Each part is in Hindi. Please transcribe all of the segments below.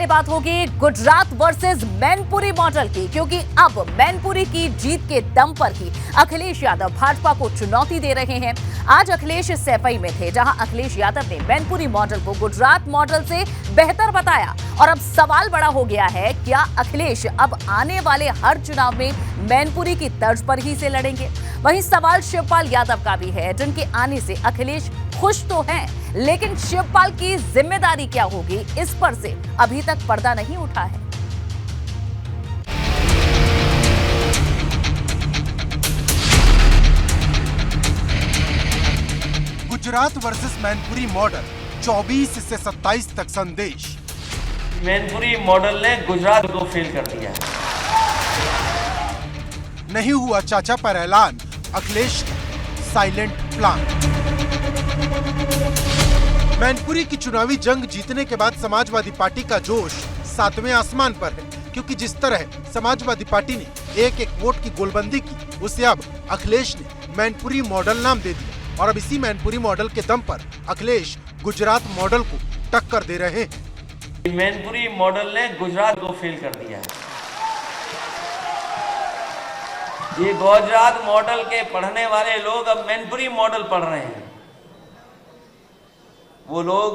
पहले बात होगी गुजरात वर्सेस मैनपुरी मॉडल की, क्योंकि अब मैनपुरी की जीत के दम पर ही अखिलेश यादव भाजपा को चुनौती दे रहे हैं। आज अखिलेश सैफई में थे, जहां अखिलेश यादव ने मैनपुरी मॉडल को गुजरात मॉडल से बेहतर बताया। और अब सवाल बड़ा हो गया है, क्या अखिलेश अब आने वाले हर चुनाव में मैनपुरी की तर्ज पर ही से लड़ेंगे? वहीं सवाल शिवपाल यादव का भी है, जिनके आने से अखिलेश खुश तो हैं, लेकिन शिवपाल की जिम्मेदारी क्या होगी, इस पर से अभी तक पर्दा नहीं उठा है। गुजरात वर्सेस मैनपुरी मॉडल 24 से 27 तक संदेश। मैनपुरी मॉडल ने गुजरात को फेल कर दिया। नहीं हुआ चाचा पर ऐलान, अखिलेश साइलेंट प्लान। मैनपुरी की चुनावी जंग जीतने के बाद समाजवादी पार्टी का जोश 7वें आसमान पर है, क्योंकि जिस तरह समाजवादी पार्टी ने एक एक वोट की गोलबंदी की, उसे अब अखिलेश ने मैनपुरी मॉडल नाम दे दिया। और अब इसी मैनपुरी मॉडल के दम पर अखिलेश गुजरात मॉडल को टक्कर दे रहे हैं। मैनपुरी मॉडल ने गुजरात को फेल कर दिया है। ये गुजरात मॉडल के पढ़ने वाले लोग अब मैनपुरी मॉडल पढ़ रहे हैं। वो लोग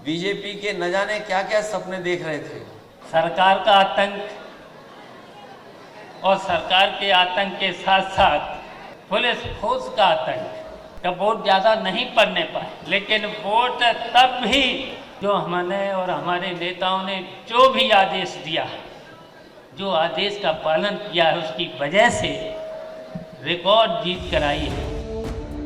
बीजेपी के न जाने क्या क्या सपने देख रहे थे। सरकार का आतंक और सरकार के आतंक के साथ साथ पुलिस फोर्स का आतंक का वोट ज्यादा नहीं पड़ने पाए, लेकिन वोट तब भी जो हमने और हमारे नेताओं ने जो भी आदेश दिया है, जो आदेश का पालन किया है, उसकी वजह से रिकॉर्ड जीत कर आई है।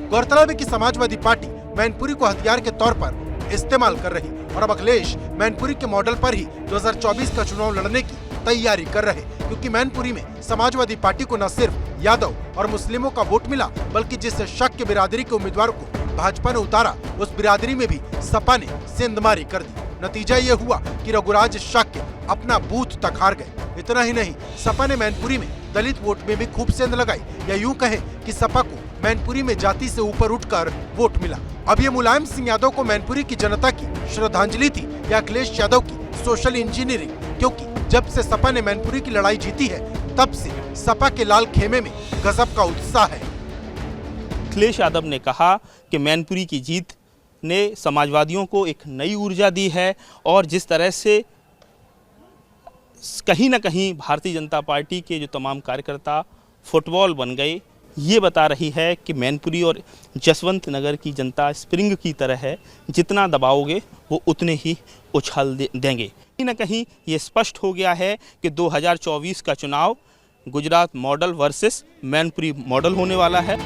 गौरतलब है कि समाजवादी पार्टी मैनपुरी को हथियार के तौर पर इस्तेमाल कर रही, और अब अखिलेश मैनपुरी के मॉडल पर ही 2024 का चुनाव लड़ने की तैयारी कर रहे, क्योंकि मैनपुरी में समाजवादी पार्टी को न सिर्फ यादव और मुस्लिमों का वोट मिला, बल्कि जिस शक के बिरादरी के उम्मीदवारों को भाजपा ने उतारा, उस बिरादरी में भी सपा ने सेंधमारी कर दी। नतीजा ये हुआ कि रघुराज शाक्य अपना बूथ तक हार गए। इतना ही नहीं, सपा ने मैनपुरी में दलित वोट में भी खूब सेंध लगाई, या यूं कहें कि सपा को मैनपुरी में जाति से ऊपर उठकर वोट मिला। अब ये मुलायम सिंह यादव को मैनपुरी की जनता की श्रद्धांजलि थी या अखिलेश यादव की सोशल इंजीनियरिंग? क्योंकि जब से सपा ने मैनपुरी की लड़ाई जीती है, तब से सपा के लाल खेमे में गजब का उत्साह है। अखिलेश यादव ने कहा कि मैनपुरी की जीत ने समाजवादियों को एक नई ऊर्जा दी है, और जिस तरह से कहीं ना कहीं भारतीय जनता पार्टी के जो तमाम कार्यकर्ता फुटबॉल बन गए, ये बता रही है कि मैनपुरी और जसवंत नगर की जनता स्प्रिंग की तरह है, जितना दबाओगे वो उतने ही उछाल देंगे। कहीं ना कहीं ये स्पष्ट हो गया है कि 2024 का चुनाव Gujarat model versus Mainpuri model होने वाला है।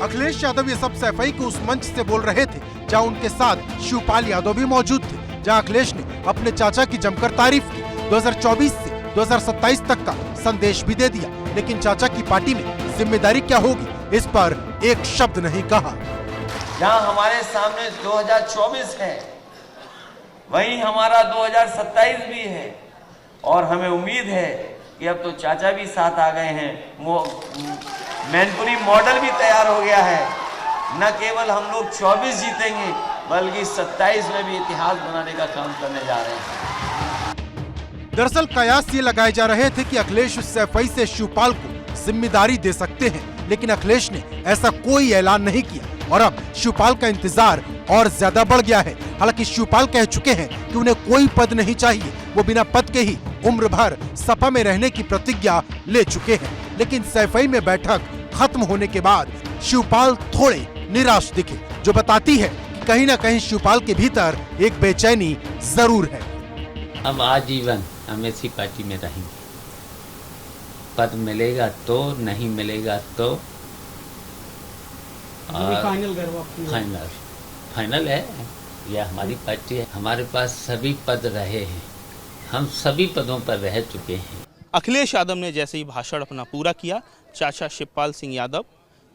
अखिलेश यादव ये सब सैफई के उस मंच से बोल रहे थे जहां उनके साथ शिवपाल यादव भी मौजूद थे, जहां अखिलेश ने अपने चाचा की जमकर तारीफ की। 2024 से 2027 तक का संदेश भी दे दिया, लेकिन चाचा की पार्टी में जिम्मेदारी क्या होगी, इस पर एक शब्द नहीं कहा। जहां हमारे सामने 2024 है, वहीं हमारा 2027 भी है, और हमें उम्मीद है कि अब तो चाचा भी साथ आ गए हैं। मैनपुरी मॉडल भी तैयार हो गया है। न केवल हम लोग 24 जीतेंगे, बल्कि 27 में भी इतिहास बनाने का काम करने जा रहे हैं। दरअसल कयास ये लगाए जा रहे थे कि अखिलेश सैफई से शिवपाल को जिम्मेदारी दे सकते हैं, लेकिन अखिलेश ने ऐसा कोई ऐलान नहीं किया, और अब शिवपाल का इंतजार और ज्यादा बढ़ गया है। हालांकि शिवपाल कह चुके हैं कि उन्हें कोई पद नहीं चाहिए, वो बिना पद के ही उम्र भर सपा में रहने की प्रतिज्ञा ले चुके हैं। लेकिन सैफई में बैठक खत्म होने के बाद शिवपाल थोड़े निराश दिखे, जो बताती है कि कहीं न कहीं शिवपाल के भीतर एक बेचैनी जरूर है। अब आजीवन हम इसी पार्टी में रहेंगे, पद मिलेगा तो, नहीं मिलेगा तो फाइनल है। यह हमारी पार्टी है, हमारे पास सभी पद रहे हैं, हम सभी पदों पर रह चुके हैं। अखिलेश यादव ने जैसे ही भाषण अपना पूरा किया, चाचा शिवपाल सिंह यादव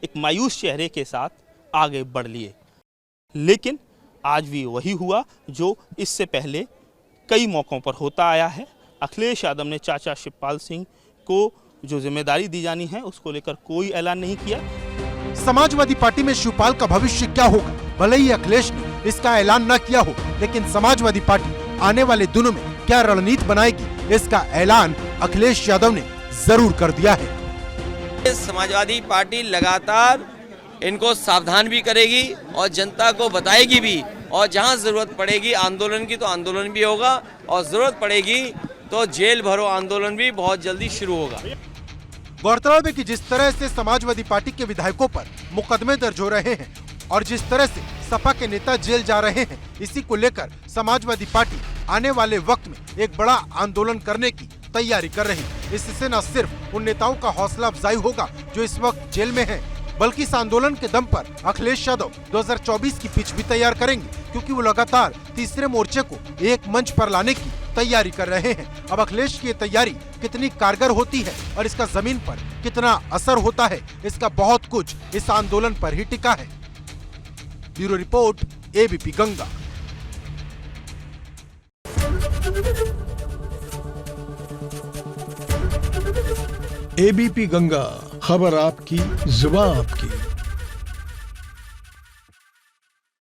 एक मायूस चेहरे के साथ आगे बढ़ लिए। लेकिन आज भी वही हुआ जो इससे पहले कई मौक़ों पर होता आया है। अखिलेश यादव ने चाचा शिवपाल सिंह को जो जिम्मेदारी दी जानी है, उसको लेकर कोई ऐलान नहीं किया। समाजवादी पार्टी में शिवपाल का भविष्य क्या होगा, भले ही अखिलेश ने इसका ऐलान न किया हो, लेकिन समाजवादी पार्टी आने वाले दिनों में क्या रणनीति बनाएगी, इसका ऐलान अखिलेश यादव ने जरूर कर दिया है। समाजवादी पार्टी लगातार इनको सावधान भी करेगी और जनता को बताएगी भी, और जहां जरूरत पड़ेगी आंदोलन की तो आंदोलन भी होगा, और जरूरत पड़ेगी तो जेल भरो आंदोलन भी बहुत जल्दी शुरू होगा। गौरतलब है कि जिस तरह से समाजवादी पार्टी के विधायकों पर मुकदमे दर्ज हो रहे हैं और जिस तरह से सपा के नेता जेल जा रहे हैं, इसी को लेकर समाजवादी पार्टी आने वाले वक्त में एक बड़ा आंदोलन करने की तैयारी कर रही है। इससे न सिर्फ उन नेताओं का हौसला अफजाई होगा जो इस वक्त जेल में हैं, बल्कि इस आंदोलन के दम पर अखिलेश यादव 2024 की पिच भी तैयार करेंगे, क्योंकि वो लगातार तीसरे मोर्चे को एक मंच पर लाने की तैयारी कर रहे हैं। अब अखिलेश की ये तैयारी कितनी कारगर होती है और इसका जमीन पर कितना असर होता है, इसका बहुत कुछ इस आंदोलन पर ही टिका है। Bureau report, ABP Ganga. ABP Ganga, खबर आपकी, जुबान आपकी।